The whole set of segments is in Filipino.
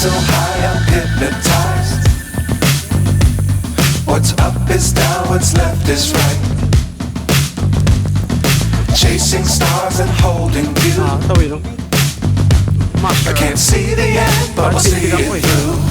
so high, I'm hypnotized. What's up is down, what's left is right. Chasing stars and holding you. I can't see the end, but we'll see it through.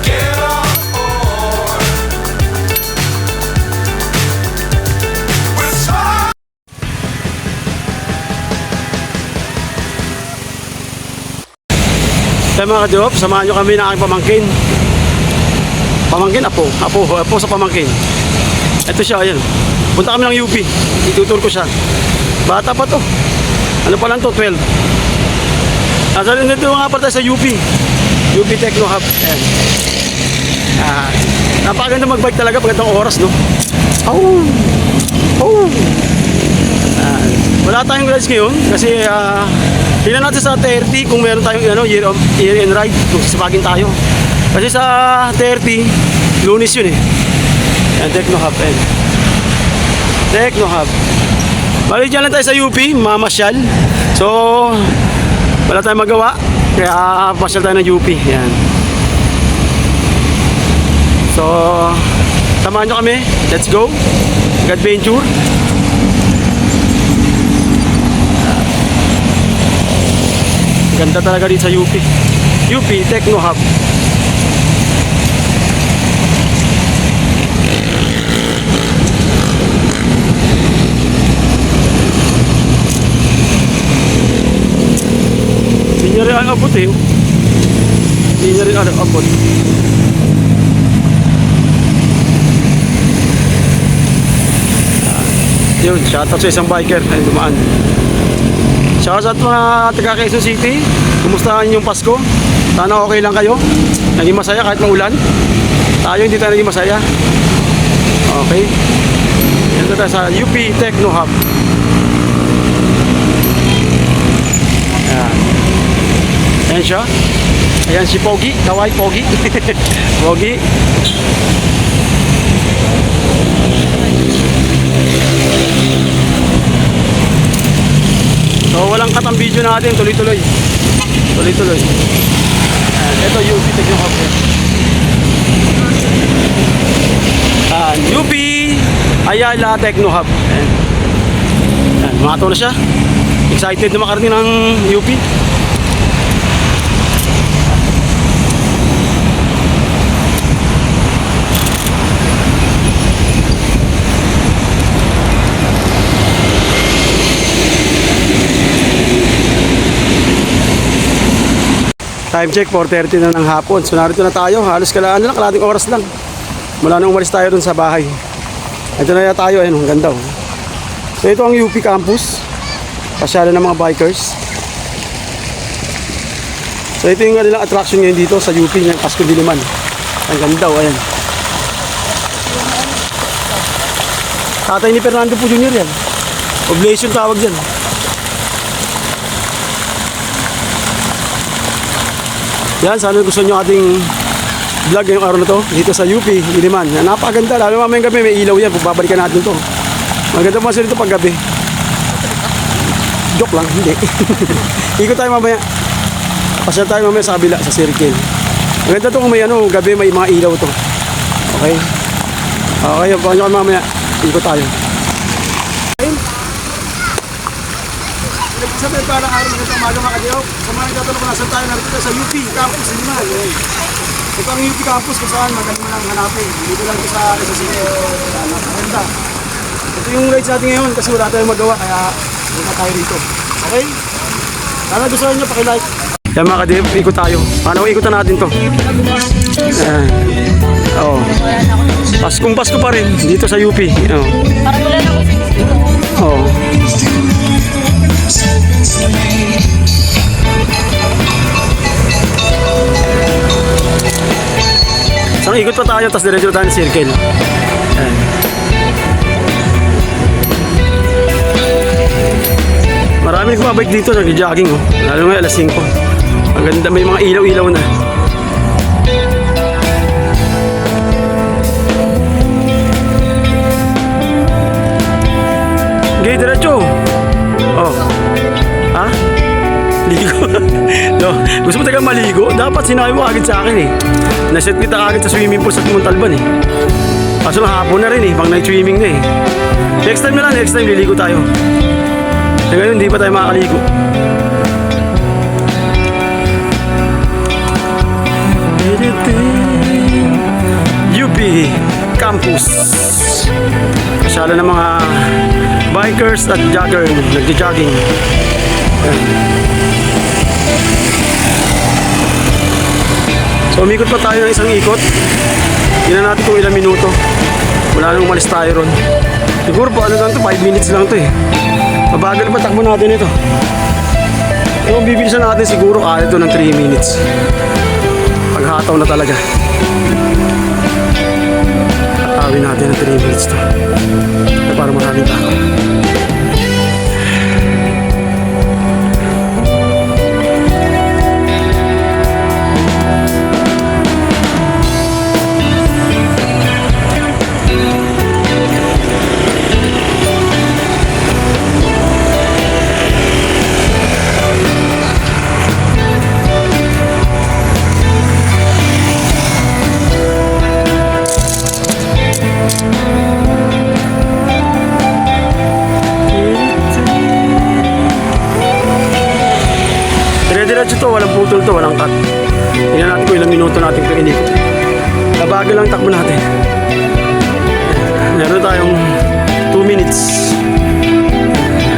Get on board. We're smart. Kaya mga ka-job, samahan nyo kami ng aking pamangkin. Pamangkin, apo sa pamangkin. Ito siya, ayan. Punta kami ng UP. Itutur ko siya. Bata pa to. Ano pa lang to, 12. Nasa rin dito nga pala tayo sa UP. UP Techno Hub. Ayan. Napakaganda mag-bike talaga pag itong oras, no? Oh! Oh! Wala tayong rides ngayon kasi tingnan natin sa 30 kung meron tayong year end ride kung sasabagin tayo. Kasi sa 30, Lunes yun eh. Yan, Techno Hub. Techno Hub. Bali dyan lang tayo sa UP, mamasyal. So, wala tayong magawa. Kaya pasyal tayo ng UP. Yan. So, samahan nyo kami. Let's go. Adventure. Ganda talaga dito sa UP. UP Techno Hub. Hindi niya rin ang abot eh. Hindi niya rin ang abot. Yun, shoutout sa isang biker ay dumaan. Shoutout mga taga Quezon City. Kumusta yung Pasko? Sana okay lang kayo. Naging masaya kahit maulan. Tayo hindi tayo naging masaya. Okay. Yan tayo sa UP Techno Hub. Ayan. Ayan siya. Ayan si Pogi. Kawai Pogi. Pogi. So walang katang video natin. Tuloy-tuloy. Tuloy-tuloy. Ito UP Techno Hub. UP Ayala Techno Hub. Ayan. Mato na siya. Excited na makarating ng UP. Time check, 4:30 na ng hapon. So narito na tayo, halos kalating oras lang mula nung umalis tayo dun sa bahay. Ito na tayo, ayun, ang ganda. So ito ang UP campus. Pasyalan ng mga bikers. So ito yung kanilang attraction ngayon dito sa UP ng Pasko Diliman. Ang ganda, ayan. Tatay ni Fernando po Jr. yan. Oblation tawag dyan. Yan, sana gusto nyo ating vlog ngayong araw na to dito sa UP Diliman. Napakaganda, lalo mamayang gabi may ilaw yan. Babalikan natin to. Maganda pa dito pag gabi. Joke lang, hindi. Ikot tayo mamaya. Pasyal tayo mamaya sa kabila, sa circle. Maganda to kung may gabi may mga ilaw to. Okay? Okay, baka nyo mamaya. Ikot tayo. Sabi para araw na ito, umaga mga kadiyaw. Sa mga nagtatanong kung nasan tayo, narito tayo sa UP Campus Diliman. Ito ang UP Campus kung saan magaling mo lang hanapin. Dito lang ito sa SSC. Maganda. Ito yung rides natin ngayon kasi wala tayong magawa kaya punta tayo rito. Okay? Sana gusto nyo pakilike. Yan mga kadiyaw, ikot tayo. Paano ikutan natin to? Paskong Pasko pa rin dito sa UP. Parang wala na ako. So ikot pa tayo, tapos diretso tayo ng circle. Ayan. Maraming kumabike dito, nag-jogging oh. Lalo ngayon alas 5. Ang ganda, may mga ilaw-ilaw na. Gusto mo talaga maligo? Dapat sinabi mo agad sa akin eh. Naset kita agad sa swimming pool sa Montalban eh. Kaso lang hapon na rin eh, pang night swimming na eh. Next time na lang, next time liligo tayo. E ngayon, hindi pa tayo makakaligo. UP Campus. Kasyala ng mga bikers at jogger, nagja-jogging. So umikot pa tayo ng isang ikot. Tingnan natin kung ilang minuto. Wala nang umalis tayo ron. Siguro po ano lang to, 5 minutes lang to eh. Mabagal pa takbo natin ito. Kung bibilisan natin siguro kaya ito ng 3 minutes. Paghataw na talaga. Hatawin natin ng 3 minutes to. Para maraming tao. Diretso to, walang putol to, walang cut. Tingnan natin kung ilang minuto natin ito inikot. Kabagal lang takbo natin. Meron tayong 2 minutes.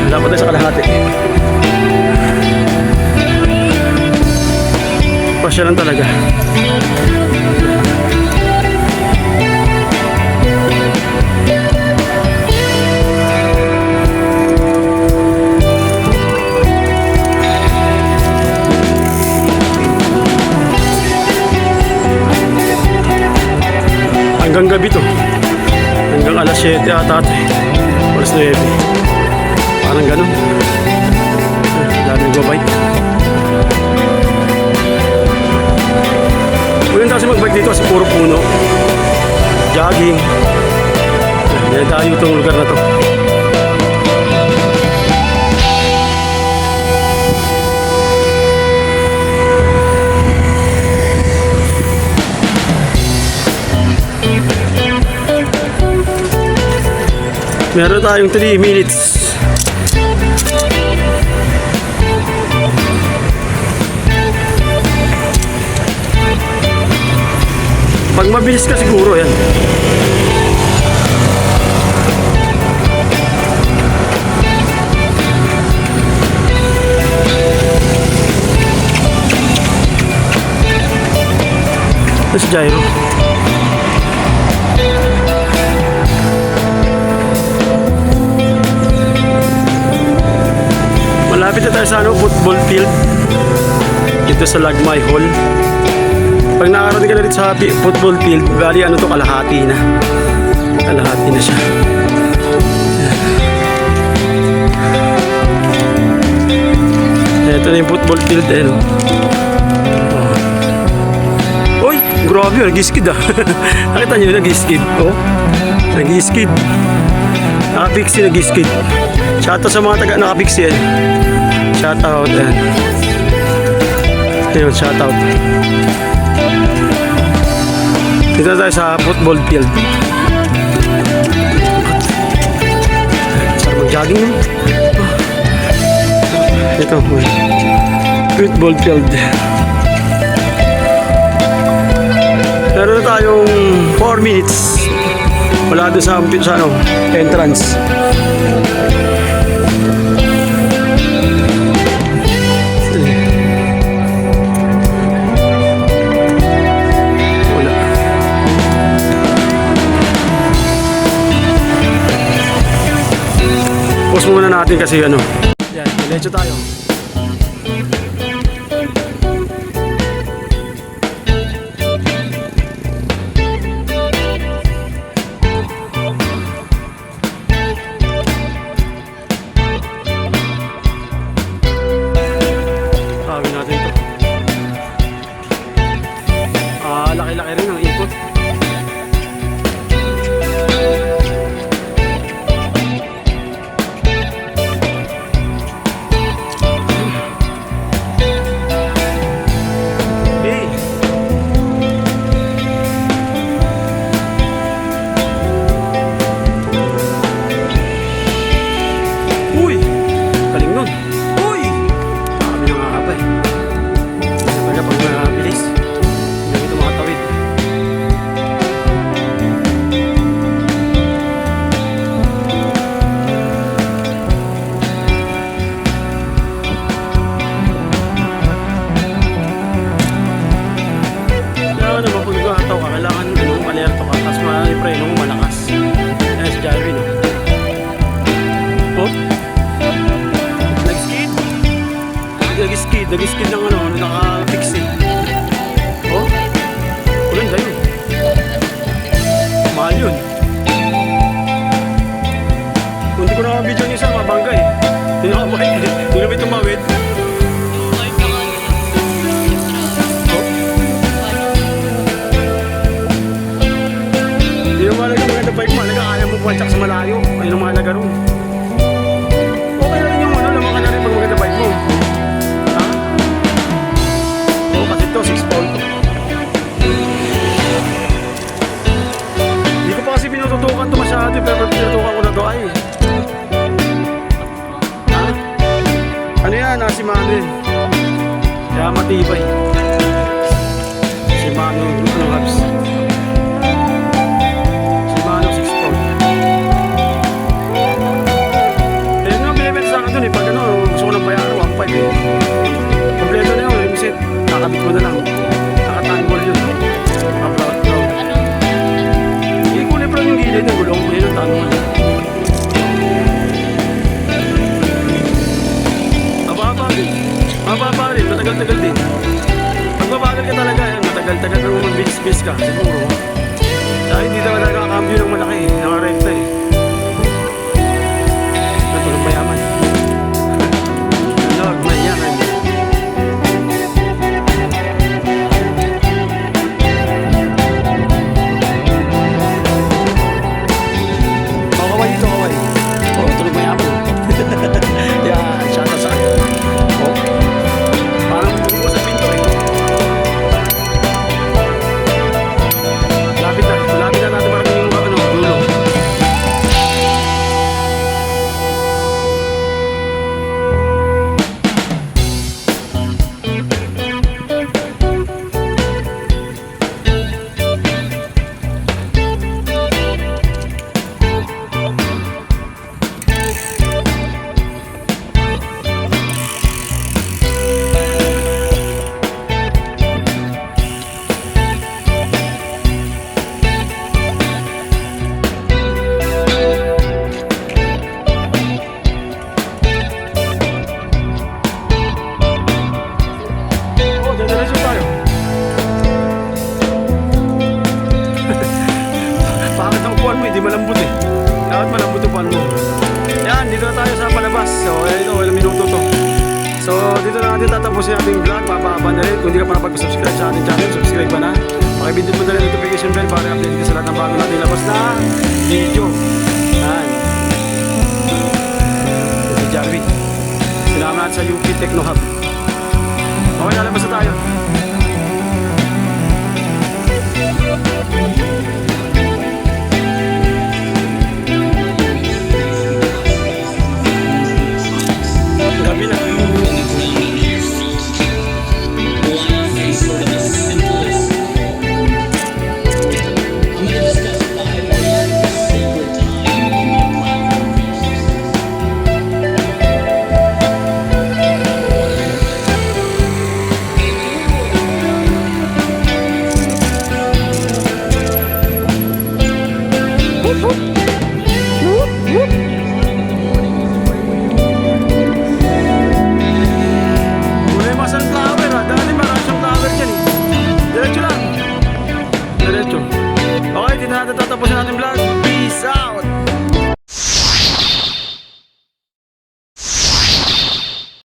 Dapat tayo sa kalahati. Pasya lang talaga. Hanggang gabi to. Hanggang alas 7 ata ito eh. Alas 9. Parang ganun. Dami nagbabike. Maganda kasi magbike dito kasi puro puno. Jogging. Yan tayo itong lugar na to. Meron tayong 3 minutes. Pag mabilis ka siguro yan. Tapos gyro. Malapit na tayo sa football field dito sa Lagmay Hall. Pag nakarating ka na rin sa football field, bali ano to, kalahati na siya. Ito na yung football field eh, no? Uy, grabe yun, nag-skid ah. Nakita nyo, nag-skid. Oh, nag-skid. Nakapixi, nag-skid. Shoutout sa mga taga nakapixi yan. Shoutout yan. Ayun, shoutout. Dito tayo sa football field. Sarap mag-jogging mo. Ito, football field. Meron na tayong 4 minutes. Wala doon sa entrance. Pause muna natin kasi yan, diretso tayo. Tawin natin ito. Laki-laki rin ang ikot. at saka sa malayo. Ayun ang mahalaga ron. Okay na rin yung ano, lamang ka na rin pag maganda bike mo. Ha? Oo, kasi ito, 6 pound. Hindi ko pa kasi pinututukan ito masyado, pero pag pinutukan ko na ito ay. Ha? Ano yan, si Manuel. Kaya matibay. Si Manuel, ano Habs? Si Manuel, 6 pound. Eh, ano, binibenta sa akin dun eh. Pag ano, gusto ko ng bayaran, 1.5 eh. Kompleto na yun, yung set. Kakabit ko na lang. Nakatanggol yun. Papakat ko. Hindi ko libro yung gilid ng gulong. Yun yung tanong mo. Mababa din. Mababa rin, matagal-tagal din. Pag mabagal ka talaga, yan, matagal-tagal ka naman mag-bis ka, siguro. Dahil hindi naman nakakambyo ng malaki eh, nakarekta eh. Ito ng mayaman. Lord, mayaman. Oh, kaway dito, kaway. Oh, ito ng mayaman. Yan, shout out sa akin. Oh. Parang bumuko sa pinto eh. Lapit na natin marating yung ano, dulo. Oh, diretso tayo. Bakit ang upuan mo, hindi malambot eh. Dapat malambot yung upuan mo. Yan, dito na tayo sa palabas. So, ito, ilang minuto to. So, dito na natin tatapusin ating vlog. Mapahaba na rin. Kung hindi ka pa nakapag-subscribe sa ating channel, subscribe ka na. Pakibindot mo na rin notification bell para update ka sa lahat ng bago natin labas na video. Yan. Ito si Jarvi. Sinama natin sa UP Techno Hub. Okay, lalabas na tayo. Gabi na. Wala yung mga sunflower ha. Dati marami siyang flower dyan eh. Diretso lang. Diretso. Okay, dito natin tatapusin natin vlog.